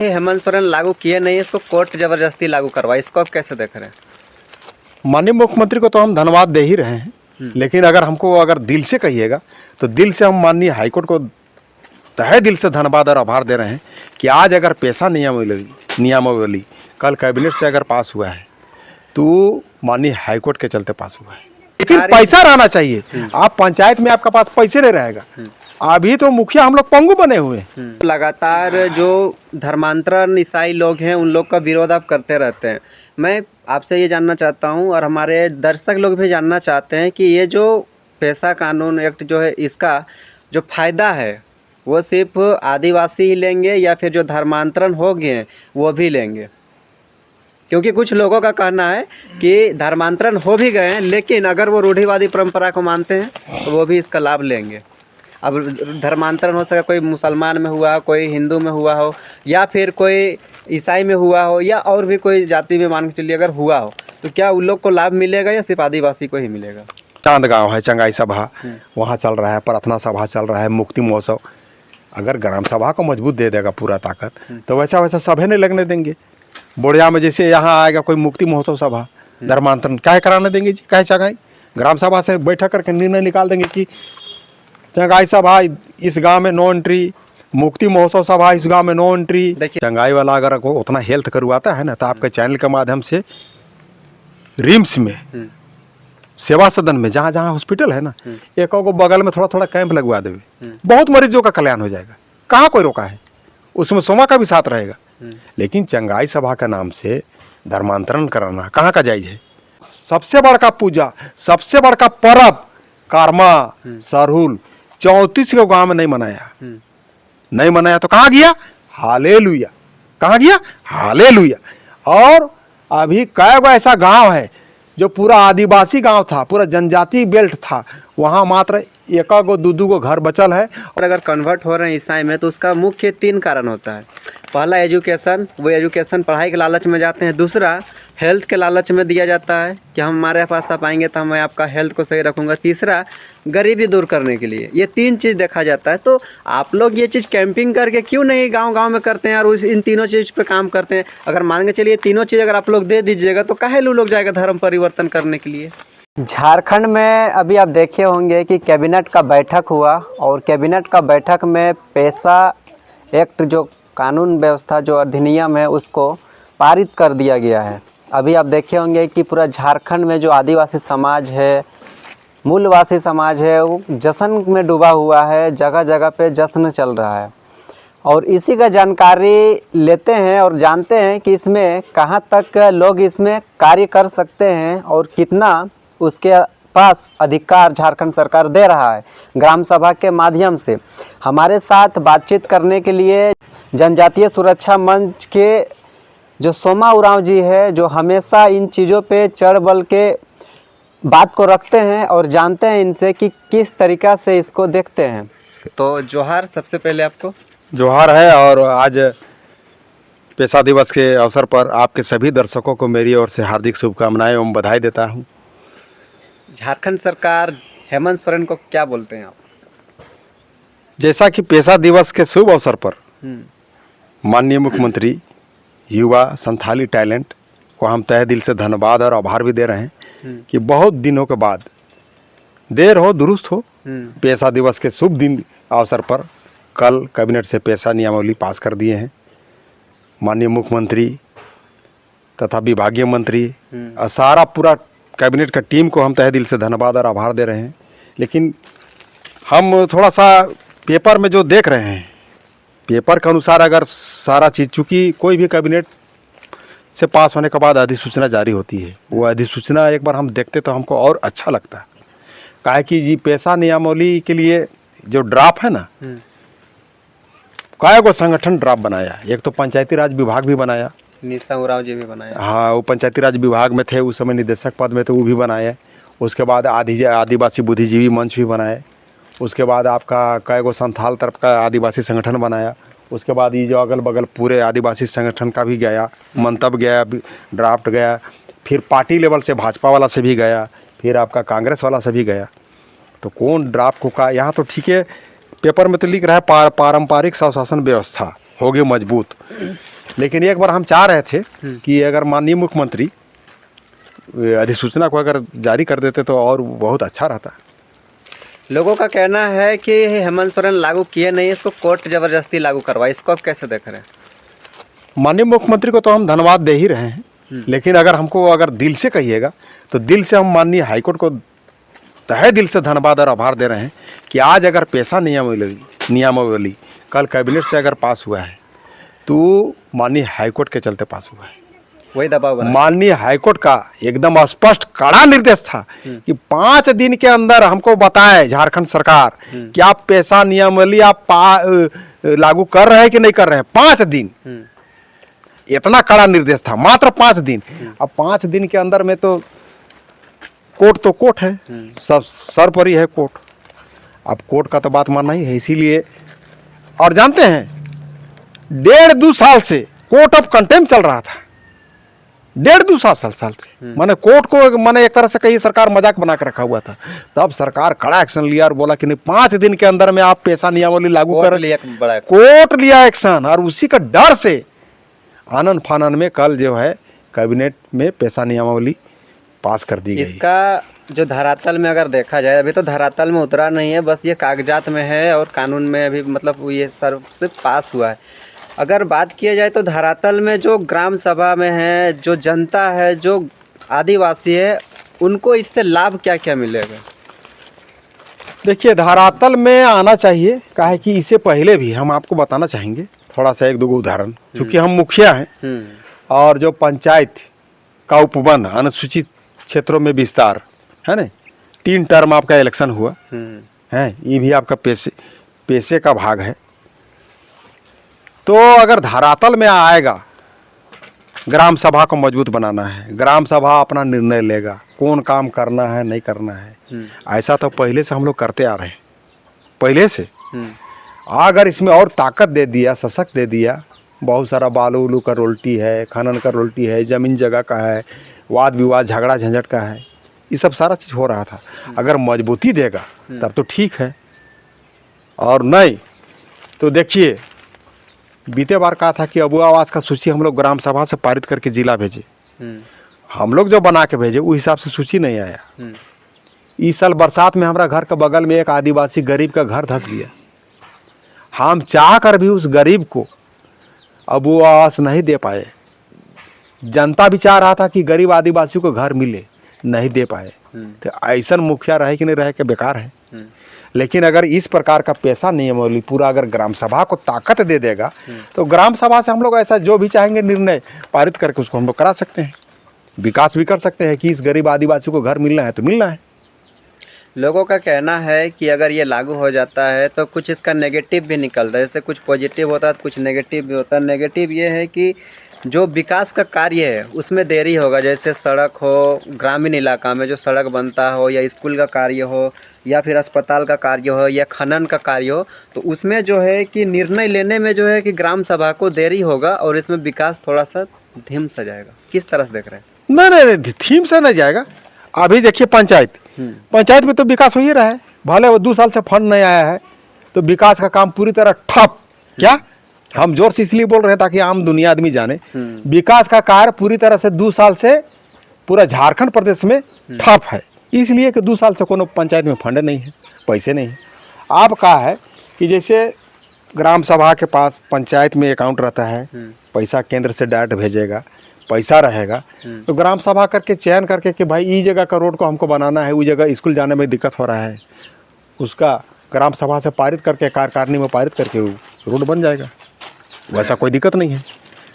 हेमंत सोरेन लागू किए नहीं, इसको कोर्ट जबरदस्ती लागू करवाई, इसको आप कैसे देख रहे हैं? माननीय मुख्यमंत्री को तो हम धन्यवाद दे ही रहे हैं, लेकिन अगर दिल से कहिएगा तो दिल से हम माननीय हाईकोर्ट को तहे दिल से धन्यवाद और आभार दे रहे हैं कि आज अगर पेशा नियमावली कल कैबिनेट से अगर पास हुआ है तो माननीय हाईकोर्ट के चलते पास हुआ है। लेकिन पैसा रहना चाहिए। आप पंचायत में आपका पास पैसे नहीं रहेगा, अभी तो मुखिया हम लोग पंगु बने हुए हैं। लगातार जो धर्मांतरण ईसाई लोग हैं उन लोग का विरोध आप करते रहते हैं। मैं आपसे ये जानना चाहता हूँ और हमारे दर्शक लोग भी जानना चाहते हैं कि ये जो पेशा कानून एक्ट जो है, इसका जो फ़ायदा है वो सिर्फ आदिवासी ही लेंगे या फिर जो धर्मांतरण हो गए हैं वो भी लेंगे? क्योंकि कुछ लोगों का कहना है कि धर्मांतरण हो भी गए हैं लेकिन अगर वो रूढ़िवादी परंपरा को मानते हैं तो वो भी इसका लाभ लेंगे। अब धर्मांतरण हो सके, कोई मुसलमान में हुआ, कोई हिंदू में हुआ हो या फिर कोई ईसाई में हुआ हो या और भी कोई जाति में मान के चलिए अगर हुआ हो, तो क्या उन लोग को लाभ मिलेगा या सिर्फ आदिवासी को ही मिलेगा? चांद गांव है, चंगाई सभा वहाँ चल रहा है, प्रार्थना सभा चल रहा है, मुक्ति महोत्सव। अगर ग्राम सभा को मजबूत दे देगा पूरा ताकत तो वैसा सभे नहीं लगने देंगे। बोड़िया में जैसे यहाँ आएगा कोई मुक्ति महोत्सव सभा, धर्मांतरण काहे कराने देंगे जी? काहे चंगाई ग्राम सभा से बैठक करके निर्णय निकाल देंगे कि चंगाई सभा इस गांव में नो एंट्री, मुक्ति महोत्सव सभा इस गांव में नो एंट्री। चंगाई वाला अगर को उतना हेल्थ करवाता है ना तो आपके चैनल के माध्यम से रिम्स में, सेवा सदन में, जहाँ जहाँ हॉस्पिटल है ना, एक को बगल में थोड़ा थोड़ा कैंप लगवा देवे, बहुत मरीजों का कल्याण हो जाएगा। कहाँ कोई रोका है? उसमें सोमा का भी साथ रहेगा। लेकिन चंगाई सभा का नाम से धर्मांतरण कराना कहाँ का जायज है? सबसे बड़का पूजा, सबसे बड़का पर्व कारमा सरहुल 34 के गांव में नहीं मनाया तो कहाँ गया? हालेलुया। कहाँ गया? हालेलुया। और अभी कई गो ऐसा गांव है जो पूरा आदिवासी गांव था, पूरा जनजाति बेल्ट था, वहाँ मात्र एक गो दू गो घर बचल है। और अगर कन्वर्ट हो रहे हैं ईसाई में तो उसका मुख्य 3 कारण होता है। पहला एजुकेशन, वो एजुकेशन पढ़ाई के लालच में जाते हैं। दूसरा हेल्थ के लालच में दिया जाता है कि हम हमारे पास आप आएंगे तो मैं आपका हेल्थ को सही रखूंगा। तीसरा गरीबी दूर करने के लिए। ये 3 चीज़ देखा जाता है। तो आप लोग ये चीज़ कैंपिंग करके क्यों नहीं गांव-गांव में करते हैं और इन तीनों चीज़ पे काम करते हैं? अगर मान के चलिए तीनों चीज़ अगर आप लोग दे दीजिएगा तो काहे लोग जाएगा धर्म परिवर्तन करने के लिए? झारखंड में अभी आप देखे होंगे कि कैबिनेट का बैठक हुआ और कैबिनेट का बैठक में पेशा एक्ट जो कानून व्यवस्था जो अधिनियम है उसको पारित कर दिया गया है। अभी आप देखे होंगे कि पूरा झारखंड में जो आदिवासी समाज है, मूलवासी समाज है, वो जश्न में डूबा हुआ है। जगह जगह पे जश्न चल रहा है और इसी का जानकारी लेते हैं और जानते हैं कि इसमें कहाँ तक लोग इसमें कार्य कर सकते हैं और कितना उसके पास अधिकार झारखंड सरकार दे रहा है ग्राम सभा के माध्यम से। हमारे साथ बातचीत करने के लिए जनजातीय सुरक्षा मंच के जो सोमा उरांव जी है, जो हमेशा इन चीज़ों पे चढ़ बल के बात को रखते हैं और जानते हैं इनसे कि किस तरीक़ा से इसको देखते हैं। तो जोहार, सबसे पहले आपको जोहार है। और आज पेशा दिवस के अवसर पर आपके सभी दर्शकों को मेरी ओर से हार्दिक शुभकामनाएं एवं बधाई देता हूं। झारखंड सरकार हेमंत सोरेन को क्या बोलते हैं आप? जैसा कि पेशा दिवस के शुभ अवसर पर माननीय मुख्यमंत्री युवा संथाली टैलेंट को हम तहे दिल से धन्यवाद और आभार भी दे रहे हैं कि बहुत दिनों के बाद, देर हो दुरुस्त हो, पेशा दिवस के शुभ दिन अवसर पर कल कैबिनेट से पेशा नियमावली पास कर दिए हैं। माननीय मुख्यमंत्री तथा विभागीय मंत्री और सारा पूरा कैबिनेट का टीम को हम तहे दिल से धन्यवाद और आभार दे रहे हैं। लेकिन हम थोड़ा सा पेपर में जो देख रहे हैं, पेपर के अनुसार अगर सारा चीज़, चूँकि कोई भी कैबिनेट से पास होने के बाद अधिसूचना जारी होती है, वो अधिसूचना एक बार हम देखते तो हमको और अच्छा लगता है। काहे कि जी पेशा नियमावली के लिए जो ड्राफ्ट है ना, कई गो संगठन ड्राफ्ट बनाया। एक तो पंचायती राज विभाग भी बनाया, निशा उरांव जी भी बनाया। हाँ, वो पंचायती राज विभाग में थे उस समय, निदेशक पद में, तो वो भी बनाए। उसके बाद आदिवासी बुद्धिजीवी मंच भी बनाए। उसके बाद आपका कई गो संथाल तरफ का आदिवासी संगठन बनाया। उसके बाद ये जो अगल बगल पूरे आदिवासी संगठन का भी गया, मंतव्य गया, ड्राफ्ट गया, फिर पार्टी लेवल से भाजपा वाला से भी गया, फिर आपका कांग्रेस वाला से भी गया। तो कौन ड्राफ्ट को का, यहाँ तो ठीक है पेपर में तो लिख रहा है पारंपरिक स्वशासन व्यवस्था होगी मजबूत, लेकिन एक बार हम चाह रहे थे कि अगर माननीय मुख्यमंत्री अधिसूचना को अगर जारी कर देते तो और बहुत अच्छा रहता। लोगों का कहना है कि हेमंत सोरेन लागू किए नहीं, इसको कोर्ट जबरदस्ती लागू करवाई, इसको आप कैसे देख रहे हैं? माननीय मुख्यमंत्री को तो हम धन्यवाद दे ही रहे हैं, लेकिन अगर हमको अगर दिल से कहिएगा तो दिल से हम माननीय हाईकोर्ट को तहे दिल से धन्यवाद और आभार दे रहे हैं कि आज अगर पेशा नियमावली कल कैबिनेट से अगर पास हुआ है तो माननीय हाईकोर्ट के चलते पास हुआ है। वही दबाव बना। माननीय हाईकोर्ट का एकदम स्पष्ट कड़ा निर्देश था कि 5 दिन के अंदर हमको बताए झारखंड सरकार कि आप पेशा नियमावली आप लागू कर रहे हैं कि नहीं कर रहे हैं। 5 दिन, इतना कड़ा निर्देश था, मात्र 5 दिन। अब 5 दिन के अंदर में तो कोर्ट है, सब सर्वोपरि है कोर्ट। अब कोर्ट का तो बात मानना ही है, इसीलिए। और जानते हैं 1.5-2 साल से कोर्ट ऑफ कंटेम्प्ट चल रहा था, 1.5-2 साल से। माने कोर्ट को माने एक तरह से कहीं सरकार मजाक बना के रखा हुआ था। तब सरकार कड़ा एक्शन लिया और बोला कि नहीं 5 दिन के अंदर में आप पेशा नियमावली लागू कर। कोर्ट लिया एक्शन, और उसी का डर से आनन फानन में कल जो है कैबिनेट में पेशा नियमावली पास कर दी गई। इसका जो धरातल में अगर देखा जाए, अभी तो धरातल में उतरा नहीं है, बस ये कागजात में है और कानून में अभी मतलब ये सर्व से पास हुआ है। अगर बात किया जाए तो धरातल में जो ग्राम सभा में है, जो जनता है, जो आदिवासी है, उनको इससे लाभ क्या क्या मिलेगा? देखिए धरातल में आना चाहिए, काहे कि इससे पहले भी हम आपको बताना चाहेंगे थोड़ा सा 1-2 उदाहरण। क्योंकि हम मुखिया हैं और जो पंचायत का उपबंध अनुसूचित क्षेत्रों में विस्तार है ना, 3 टर्म आपका इलेक्शन हुआ है, ये भी आपका पेशे का भाग है। तो अगर धरातल में आएगा, ग्राम सभा को मजबूत बनाना है, ग्राम सभा अपना निर्णय लेगा कौन काम करना है नहीं करना है। ऐसा तो पहले से हम लोग करते आ रहे हैं, पहले से। अगर इसमें और ताकत दे दिया, सशक्त दे दिया, बहुत सारा बालू उलू का रोल्टी है, खनन का रोल्टी है, ज़मीन जगह का है, वाद विवाद झगड़ा झंझट का है, ये सब सारा चीज़ हो रहा था। अगर मजबूती देगा तब तो ठीक है, और नहीं तो देखिए बीते बार कहा था कि अबू आवास का सूची हम लोग ग्राम सभा से पारित करके जिला भेजे। हम लोग जो बना के भेजे उस हिसाब से सूची नहीं आया। इस साल बरसात में हमारा घर के बगल में एक आदिवासी गरीब का घर धंस गया। हम चाह कर भी उस गरीब को अबू आवास नहीं दे पाए। जनता भी चाह रहा था कि गरीब आदिवासी को घर मिले, नहीं दे पाए। तो ऐसा मुखिया रहे कि नहीं रहे के बेकार है। लेकिन अगर इस प्रकार का पेशा नियमावली पूरा अगर ग्राम सभा को ताकत दे देगा तो ग्राम सभा से हम लोग ऐसा जो भी चाहेंगे निर्णय पारित करके उसको हम लोग करा सकते हैं, विकास भी कर सकते हैं कि इस गरीब आदिवासी को घर मिलना है तो मिलना है। लोगों का कहना है कि अगर ये लागू हो जाता है तो कुछ इसका नेगेटिव भी निकलता है, जैसे कुछ पॉजिटिव होता है तो कुछ नेगेटिव भी होता है। नेगेटिव ये है कि जो विकास का कार्य है उसमें देरी होगा, जैसे सड़क हो, ग्रामीण इलाका में जो सड़क बनता हो, या स्कूल का कार्य हो, या फिर अस्पताल का कार्य हो, या खनन का कार्य हो, तो उसमें जो है कि निर्णय लेने में जो है कि ग्राम सभा को देरी होगा और इसमें विकास थोड़ा सा धीम सा जाएगा। किस तरह से देख रहे हैं? नहीं, धीम से नहीं जाएगा। अभी देखिए पंचायत में तो विकास हो ही रहा है, भले वो 2 साल से फंड नहीं आया है तो विकास का काम पूरी तरह ठप। क्या हम जोर से इसलिए बोल रहे हैं ताकि आम दुनिया आदमी जाने, विकास का कार्य पूरी तरह से 2 साल से पूरा झारखंड प्रदेश में ठप है, इसलिए कि 2 साल से कोनो पंचायत में फंड नहीं है, पैसे नहीं है। आप कहा है कि जैसे ग्राम सभा के पास पंचायत में अकाउंट रहता है, पैसा केंद्र से डायरेक्ट भेजेगा, पैसा रहेगा, तो ग्राम सभा करके चयन करके कि भाई इस जगह का रोड को हमको बनाना है, उस जगह स्कूल जाने में दिक्कत हो रहा है, उसका ग्राम सभा से पारित करके कार्यकारिणी में पारित करके रोड बन जाएगा। वैसा कोई दिक्कत नहीं है,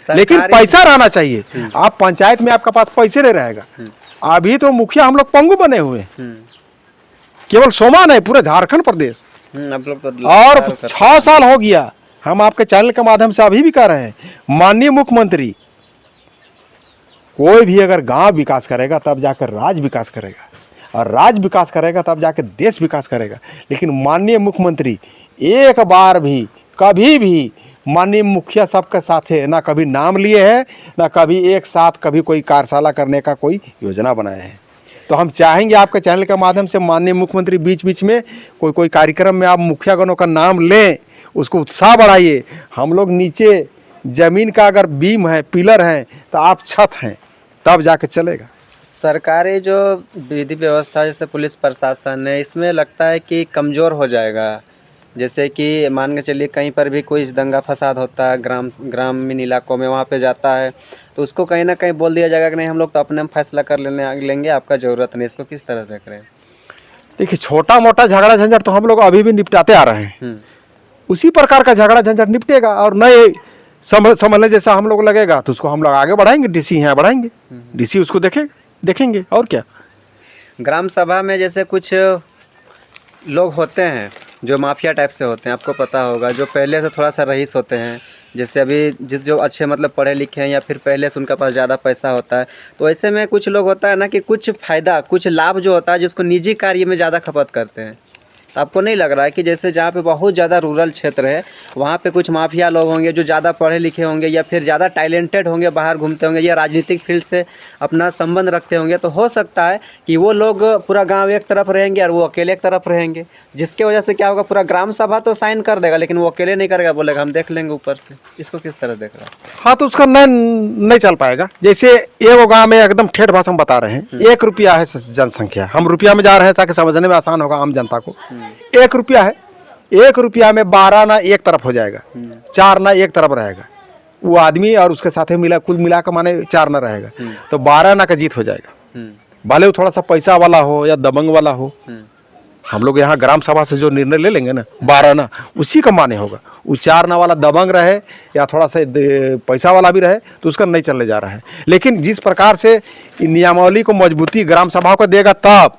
लेकिन पैसा रहना चाहिए। आप पंचायत में आपका पास पैसे नहीं रहेगा। अभी तो मुखिया हम लोग पंगु बने हुए, केवल सोमा नहीं पूरे झारखंड प्रदेश। और 6 साल हो गया, हम आपके चैनल के माध्यम से अभी भी कह रहे हैं, माननीय मुख्यमंत्री कोई भी अगर गांव विकास करेगा तब जाकर राज्य विकास करेगा, और राज्य विकास करेगा तब जाकर देश विकास करेगा। लेकिन माननीय मुख्यमंत्री एक बार भी कभी भी माननीय मुखिया सबके साथ है ना, कभी नाम लिए हैं ना कभी एक साथ कभी कोई कार्यशाला करने का कोई योजना बनाया है। तो हम चाहेंगे आपके चैनल के माध्यम से माननीय मुख्यमंत्री बीच बीच में कोई कार्यक्रम में आप मुखिया गणों का नाम लें, उसको उत्साह बढ़ाइए। हम लोग नीचे जमीन का अगर बीम है, पिलर है, तो आप छत हैं, तब जाके चलेगा। सरकारी जो विधि व्यवस्था जैसे पुलिस प्रशासन है, इसमें लगता है कि कमज़ोर हो जाएगा। जैसे कि मान के चलिए कहीं पर भी कोई दंगा फसाद होता है ग्रामीण इलाकों में, वहाँ पे जाता है तो उसको कहीं ना कहीं बोल दिया जाएगा कि नहीं, हम लोग तो अपने में फैसला कर लेंगे, आपका ज़रूरत नहीं। इसको किस तरह देख रहे हैं? देखिए, छोटा मोटा झगड़ा झंझट तो हम लोग अभी भी निपटाते आ रहे हैं। उसी प्रकार का झगड़ा झंझट निपटेगा, और नए समझने जैसा हम लोग लगेगा तो उसको हम लोग आगे बढ़ाएंगे। डीसी यहाँ बढ़ाएंगे, डीसी उसको देखेंगे और क्या। ग्राम सभा में जैसे कुछ लोग होते हैं जो माफिया टाइप से होते हैं, आपको पता होगा, जो पहले से थोड़ा सा रईस होते हैं। जैसे अभी जो अच्छे मतलब पढ़े लिखे हैं या फिर पहले से उनके पास ज़्यादा पैसा होता है, तो ऐसे में कुछ लोग होता है ना कि कुछ फ़ायदा, कुछ लाभ जो होता है जिसको निजी कार्य में ज़्यादा खपत करते हैं। तो आपको नहीं लग रहा है कि जैसे जहाँ पे बहुत ज़्यादा रूरल क्षेत्र है, वहाँ पे कुछ माफिया लोग होंगे जो ज़्यादा पढ़े लिखे होंगे या फिर ज़्यादा टैलेंटेड होंगे, बाहर घूमते होंगे या राजनीतिक फील्ड से अपना संबंध रखते होंगे, तो हो सकता है कि वो लोग पूरा गांव एक तरफ रहेंगे और वो अकेले एक तरफ रहेंगे, जिसके वजह से क्या होगा, पूरा ग्राम सभा तो साइन कर देगा लेकिन वो अकेले नहीं करेगा, बोलेगा हम देख लेंगे ऊपर से। इसको किस तरह देख रहा है? हाँ, तो उसका नहीं चल पाएगा। जैसे एगो गाँव में एकदम ठेठ भाषा में बता रहे हैं, 1 रुपया है जनसंख्या, हम रुपया में जा रहे हैं ताकि समझने में आसान होगा आम जनता को। 1 रुपया है, 1 रुपया में 12 ना एक तरफ हो जाएगा, 4 ना एक तरफ रहेगा, वो आदमी और उसके साथ मिला कुल मिला कर माने 4 ना रहेगा, तो 12 ना का जीत हो जाएगा। भले वो थोड़ा सा पैसा वाला हो या दबंग वाला हो, हम लोग यहाँ ग्राम सभा से जो निर्णय ले लेंगे ना, 12 ना उसी का माने होगा। वो 4 ना वाला दबंग रहे या थोड़ा सा पैसा वाला भी रहे तो उसका नहीं चलने जा रहा है। लेकिन जिस प्रकार से नियमावली को मजबूती ग्राम सभा को देगा तब,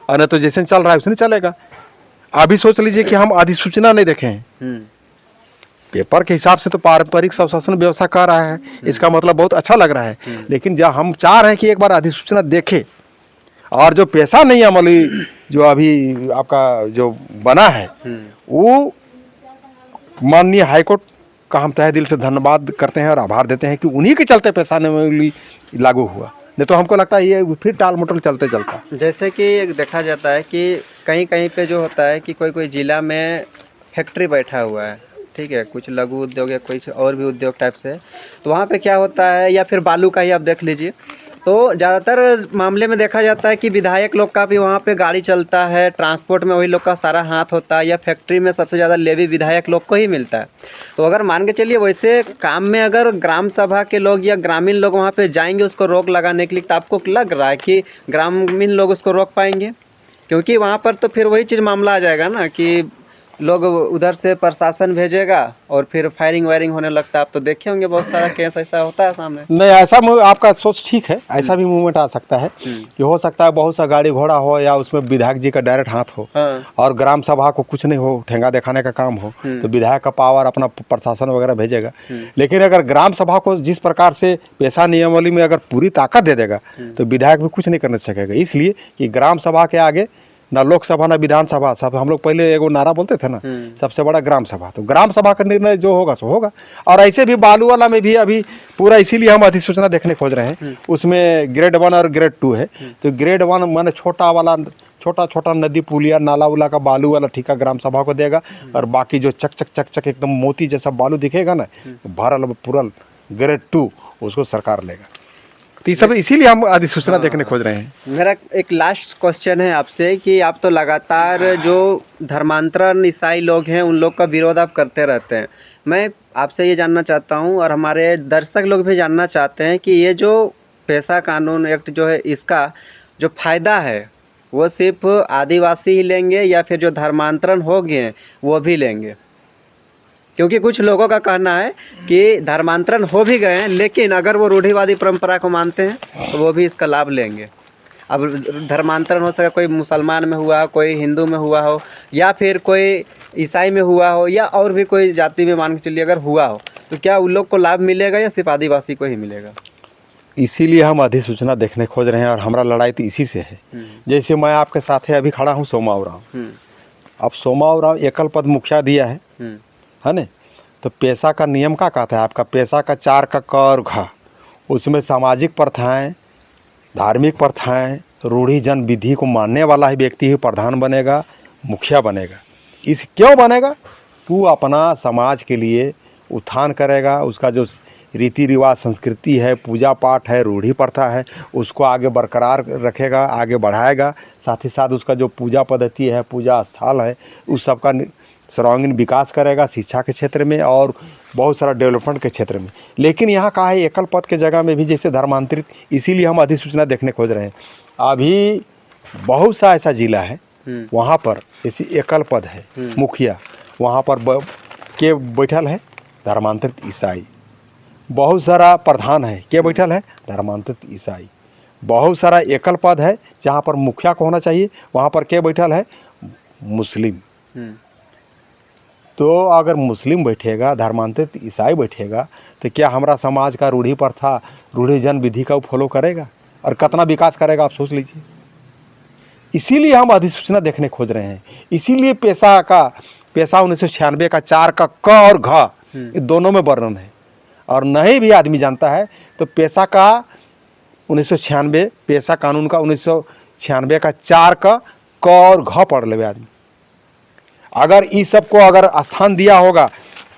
और तो जैसे चल रहा है उसने चलेगा। अभी सोच लीजिए कि हम अधिसूचना नहीं देखे हैं, पेपर के हिसाब से तो पारंपरिक स्वशासन व्यवस्था कर रहा है, इसका मतलब बहुत अच्छा लग रहा है। लेकिन जब हम चाह रहे हैं कि एक बार अधिसूचना देखे, और जो पेशा नहीं अमली जो अभी आपका जो बना है, वो माननीय हाईकोर्ट का हम तहे दिल से धन्यवाद करते हैं और आभार देते हैं कि उन्हीं के चलते पेशा अमली लागू हुआ। नहीं तो हमको लगता है ये फिर टाल मटोल चलते चलता। जैसे कि देखा जाता है कि कहीं कहीं पे जो होता है कि कोई जिला में फैक्ट्री बैठा हुआ है, ठीक है, कुछ लघु उद्योग या कुछ और भी उद्योग टाइप से, तो वहाँ पे क्या होता है, या फिर बालू का ही आप देख लीजिए, तो ज़्यादातर मामले में देखा जाता है कि विधायक लोग का भी वहाँ पे गाड़ी चलता है, ट्रांसपोर्ट में वही लोग का सारा हाथ होता है, या फैक्ट्री में सबसे ज़्यादा लेवी विधायक लोग को ही मिलता है। तो अगर मान के चलिए वैसे काम में अगर ग्राम सभा के लोग या ग्रामीण लोग वहाँ पे जाएंगे उसको रोक लगाने के लिए, तो आपको लग रहा है कि ग्रामीण लोग उसको रोक पाएंगे? क्योंकि वहाँ पर तो फिर वही चीज़ मामला आ जाएगा ना कि लोग उधर से प्रशासन भेजेगा और फिर फायरिंग वायरिंग होने लगता है। आप तो देखे होंगे बहुत सारा केस ऐसा होता है सामने। नहीं, ऐसा आपका सोच ठीक है, ऐसा भी मूवमेंट आ सकता है कि हो सकता है बहुत सा गाड़ी घोड़ा हो या उसमें विधायक जी का डायरेक्ट हाथ हो, और ग्राम सभा को कुछ नहीं हो, ठेंगा दिखाने का काम हो, तो विधायक का पावर अपना प्रशासन वगैरह भेजेगा। लेकिन अगर ग्राम सभा को जिस प्रकार से पेशा नियमावली में अगर पूरी ताकत दे देगा तो विधायक भी कुछ नहीं करने सकेगा। इसलिए कि ग्राम सभा के आगे ना लोकसभा ना विधानसभा, सब हम लोग पहले एगो नारा बोलते थे ना, सबसे बड़ा ग्राम सभा। तो ग्राम सभा का निर्णय जो होगा सो होगा। और ऐसे भी बालू वाला में भी अभी पूरा इसीलिए हम अधिसूचना देखने खोज रहे हैं, उसमें ग्रेड 1 और ग्रेड 2 है। तो ग्रेड 1 माने छोटा वाला, छोटा छोटा नदी पुलिया नाला उला का बालू वाला ठेका ग्राम सभा को देगा, और बाकी जो चक चक चक चक एकदम मोती जैसा बालू दिखेगा ना, भरल पुरल ग्रेड 2 उसको सरकार लेगा। तो ये सब इसीलिए हम अधिसूचना देखने खोज रहे हैं। मेरा एक लास्ट क्वेश्चन है आपसे कि आप तो लगातार जो धर्मांतरण ईसाई लोग हैं उन लोग का विरोध आप करते रहते हैं। मैं आपसे ये जानना चाहता हूँ और हमारे दर्शक लोग भी जानना चाहते हैं कि ये जो पेशा कानून एक्ट जो है, इसका जो फ़ायदा है वो सिर्फ आदिवासी ही लेंगे या फिर जो धर्मांतरण हो गए हैं वो भी लेंगे? क्योंकि कुछ लोगों का कहना है कि धर्मांतरण हो भी गए हैं लेकिन अगर वो रूढ़िवादी परंपरा को मानते हैं तो वो भी इसका लाभ लेंगे। अब धर्मांतरण हो सके, कोई मुसलमान में हुआ, कोई हिंदू में हुआ हो, या फिर कोई ईसाई में हुआ हो, या और भी कोई जाति में मान के चलिए अगर हुआ हो, तो क्या उन लोग को लाभ मिलेगा या सिर्फ आदिवासी को ही मिलेगा? इसीलिए हम अधिसूचना देखने खोज रहे हैं और हमारा लड़ाई तो इसी से है। जैसे मैं आपके साथ है अभी खड़ा हूँ सोमा उरांव। अब सोमा उरांव एकल पद मुखिया दिया है ना, तो पेशा का नियम का कहता है आपका, पेशा का 4 का क और घ, उसमें सामाजिक प्रथाएं, धार्मिक प्रथाएं, रूढ़ी जन विधि को मानने वाला ही व्यक्ति ही प्रधान बनेगा, मुखिया बनेगा। इस क्यों बनेगा? तू अपना समाज के लिए उत्थान करेगा, उसका जो रीति रिवाज संस्कृति है, पूजा पाठ है, रूढ़ी प्रथा है, उसको आगे बरकरार रखेगा, आगे बढ़ाएगा। साथ ही साथ उसका जो पूजा पद्धति है, पूजा स्थल है, उस सब का सर्वांगीण विकास करेगा शिक्षा के क्षेत्र में और बहुत सारा डेवलपमेंट के क्षेत्र में। लेकिन यहाँ का है एकल पद के जगह में भी जैसे धर्मांतरित, इसीलिए हम अधिसूचना देखने खोज रहे हैं। अभी बहुत सा ऐसा जिला है वहाँ पर जैसे एकल पद है मुखिया, वहाँ पर के बैठल है धर्मांतरित ईसाई। बहुत सारा प्रधान है, के बैठल है धर्मांतरित ईसाई। बहुत सारा एकल पद है जहाँ पर मुखिया को होना चाहिए, वहाँ पर के बैठल है मुस्लिम। तो अगर मुस्लिम बैठेगा, धर्मांतरित ईसाई बैठेगा, तो क्या हमारा समाज का रूढ़ी प्रथा, रूढ़ी जन विधि का फॉलो करेगा और कितना विकास करेगा, आप सोच लीजिए। इसीलिए हम अधिसूचना देखने खोज रहे हैं। इसीलिए पैसा 1996 का 4 का क और घ ये दोनों में वर्णन है, और नहीं भी आदमी जानता है तो पैसा का 1996 पैसा कानून का 1996 का 4 का क और घ पढ़ ले आदमी। अगर इस सब को अगर स्थान दिया होगा,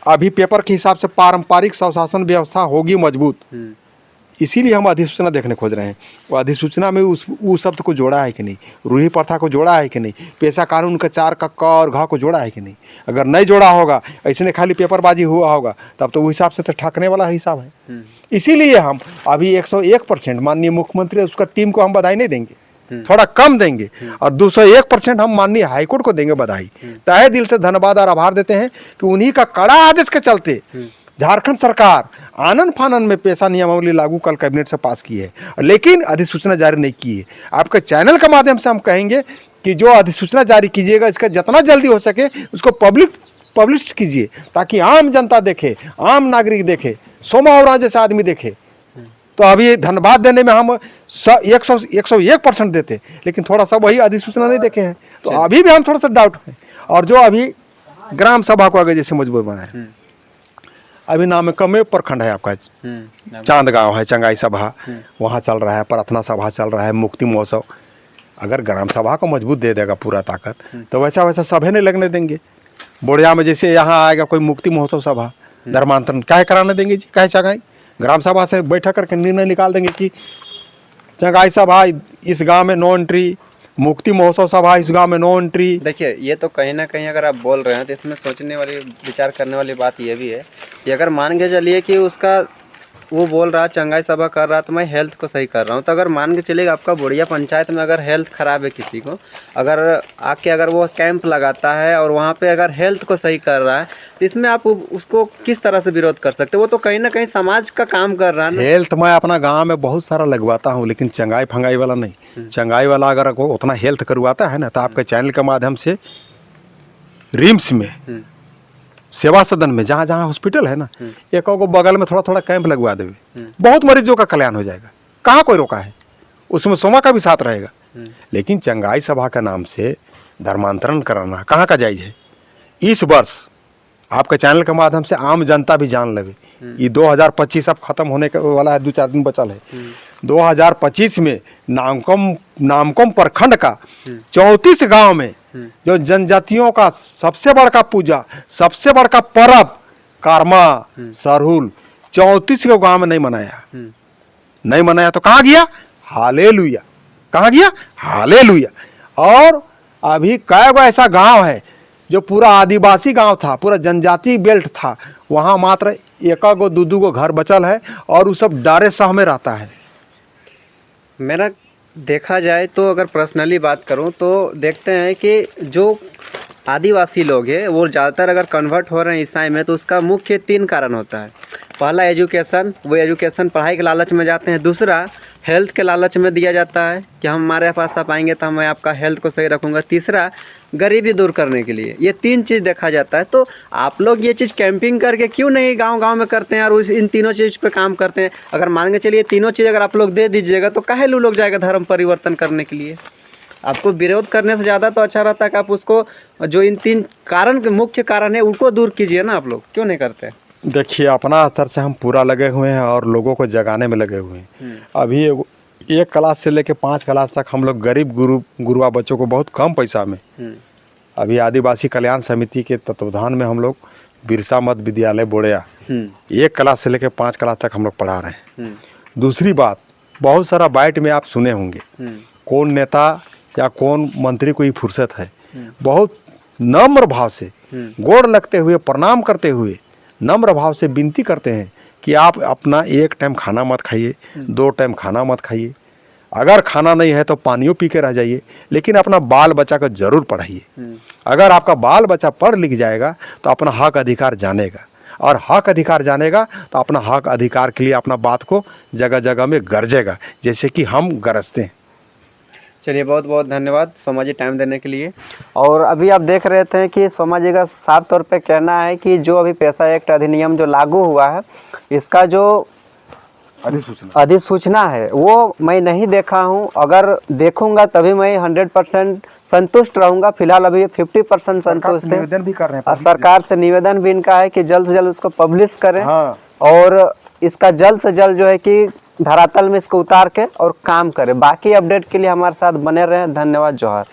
अभी पेपर के हिसाब से पारंपरिक स्वशासन व्यवस्था होगी मजबूत। इसीलिए हम अधिसूचना देखने खोज रहे हैं। वो अधिसूचना में उस शब्द को जोड़ा है कि नहीं, रूढ़ी प्रथा को जोड़ा है कि नहीं, पैसा कानून का 4 का क और घ को जोड़ा है कि नहीं। अगर नहीं जोड़ा होगा, ऐसे खाली पेपरबाजी हुआ होगा, तब तो उस हिसाब से तो ठकने वाला हिसाब है। इसीलिए हम अभी 101% माननीय मुख्यमंत्री उसका टीम को हम बधाई नहीं देंगे, थोड़ा कम देंगे, और 201% हम माननीय हाईकोर्ट को देंगे बधाई। तहे दिल से धन्यवाद और आभार देते हैं कि उन्हीं का कड़ा आदेश के चलते झारखंड सरकार आनंद फानन में पैसा नियमावली लागू कल कैबिनेट से पास की है, लेकिन अधिसूचना जारी नहीं की है। आपके चैनल के माध्यम से हम कहेंगे कि जो अधिसूचना जारी कीजिएगा, इसका जितना जल्दी हो सके उसको पब्लिश कीजिए, ताकि आम जनता देखे, आम नागरिक देखे, सोमा और जैसे आदमी देखे। तो अभी धन्यवाद देने में हम 101% देते, लेकिन थोड़ा सा वही अधिसूचना नहीं देखे हैं, तो अभी भी हम थोड़ा सा डाउट है। और जो अभी ग्राम सभा को आगे जैसे मजबूत बनाए, अभी नाम कमे प्रखंड है आपका, चांद गांव है, चंगाई सभा वहाँ चल रहा है, प्रार्थना सभा चल रहा है, मुक्ति महोत्सव। अगर ग्राम सभा को मजबूत दे देगा पूरा ताकत, तो वैसा सभे नहीं लगने देंगे। बोड़िया में जैसे यहाँ आएगा कोई मुक्ति महोत्सव सभा, धर्मांतरण काहे कराने देंगे जी, काहे चंगाई ग्राम सभा से बैठक करके निर्णय निकाल देंगे कि चंगाई सभा इस गांव में नो एंट्री, मुक्ति महोत्सव सभा इस गांव में नो एंट्री। देखिए, ये तो कहीं ना कहीं अगर आप बोल रहे हैं तो इसमें सोचने वाली, विचार करने वाली बात ये भी है कि अगर मान के चलिए कि उसका वो बोल रहा चंगाई सभा कर रहा तो मैं हेल्थ को सही कर रहा हूँ, तो अगर मान के चलिएगा आपका बुढ़िया पंचायत में अगर हेल्थ ख़राब है किसी को, अगर आके अगर वो कैंप लगाता है और वहाँ पे अगर हेल्थ को सही कर रहा है, तो इसमें आप उसको किस तरह से विरोध कर सकते हैं? वो तो कहीं ना कहीं समाज का काम कर रहा है ना। हेल्थ मैं अपना गाँव में बहुत सारा लगवाता हूँ, लेकिन चंगाई फंगाई वाला नहीं। चंगाई वाला अगर उतना हेल्थ करवाता है ना, तो आपके चैनल के माध्यम से रिम्स में, सेवा सदन में, जहाँ जहाँ हॉस्पिटल है ना, एक को बगल में थोड़ा थोड़ा कैंप लगवा देवे, बहुत मरीजों का कल्याण हो जाएगा। कहाँ कोई रोका है, उसमें सोमा का भी साथ रहेगा। लेकिन चंगाई सभा के नाम से धर्मांतरण कराना कहाँ का जायज है? इस वर्ष आपके चैनल के माध्यम से आम जनता भी जान लगे, ये 2025 अब खत्म होने वाला है, 2-4 दिन बचल है। 2025 में नामकम प्रखंड का 34 गांव में जो जनजातियों का सबसे बड़का पूजा, सबसे बड़का पर्व कारमा सरहुल 34 के गांव में नहीं मनाया तो कहाँ गया? हालेलुया। कहाँ गया? हालेलुया। और अभी कई गो ऐसा गांव है जो पूरा आदिवासी गांव था, पूरा जनजाति बेल्ट था, वहाँ मात्र 1 2 गो घर बचल है और वो सब डारे सह में रहता है। मेरा देखा जाए तो अगर पर्सनली बात करूं तो देखते हैं कि जो आदिवासी लोग हैं वो ज़्यादातर अगर कन्वर्ट हो रहे हैं ईसाई में, तो उसका मुख्य 3 कारण होता है। पहला एजुकेशन, वो एजुकेशन पढ़ाई के लालच में जाते हैं। दूसरा हेल्थ के लालच में दिया जाता है कि हम हमारे पास आप आएंगे तो मैं आपका हेल्थ को सही रखूँगा। तीसरा गरीबी दूर करने के लिए। ये 3 चीज़ देखा जाता है। तो आप लोग ये चीज़ कैंपिंग करके क्यों नहीं गांव-गांव में करते हैं और इन तीनों चीज़ पे काम करते हैं? अगर मान के चलिए तीनों चीज़ अगर आप लोग दे दीजिएगा तो काहे लोग जाएगा धर्म परिवर्तन करने के लिए? आपको विरोध करने से ज़्यादा तो अच्छा रहता है कि आप उसको जो इन 3 कारण के मुख्य कारण है उनको दूर कीजिए ना। आप लोग क्यों नहीं करते? देखिए, अपना स्तर से हम पूरा लगे हुए हैं और लोगों को जगाने में लगे हुए हैं। अभी 1 क्लास से लेकर 5 क्लास तक हम लोग गरीब गुरुआ बच्चों को बहुत कम पैसा में, अभी आदिवासी कल्याण समिति के तत्वाधान में हम लोग बिरसा मध्य विद्यालय बोड़िया 1 क्लास से लेकर 5 क्लास तक हम लोग पढ़ा रहे हैं। दूसरी बात, बहुत सारा बाइट में आप सुने होंगे, कौन नेता या कौन मंत्री को ये फुर्सत है, बहुत नम्र भाव से गोड़ लगते हुए प्रणाम करते हुए नम्र भाव से विनती करते हैं कि आप अपना 1 टाइम खाना मत खाइए, 2 टाइम खाना मत खाइए, अगर खाना नहीं है तो पानियों पी के रह जाइए, लेकिन अपना बाल बच्चा को जरूर पढ़ाइए। अगर आपका बाल बच्चा पढ़ लिख जाएगा तो अपना हक अधिकार जानेगा, और हक अधिकार जानेगा तो अपना हक अधिकार के लिए अपना बात को जगह जगह में गरजेगा, जैसे कि हम गरजते हैं। चलिए, बहुत बहुत धन्यवाद सोमा जी टाइम देने के लिए। और अभी आप देख रहे थे कि सोमा जी का साफ तौर पे कहना है कि जो अभी पैसा एक्ट अधिनियम जो लागू हुआ है, इसका जो अधिसूचना है वो मैं नहीं देखा हूं, अगर देखूंगा तभी मैं 100% संतुष्ट रहूंगा। फिलहाल अभी 50% संतुष्ट है, निवेदन भी कर रहे हैं और सरकार से निवेदन भी इनका है कि जल्द से जल्द उसको पब्लिश करें। हाँ। और इसका जल्द से जल्द जो है कि धरातल में इसको उतार के और काम करें। बाकी अपडेट के लिए हमारे साथ बने रहें। धन्यवाद, जोहार।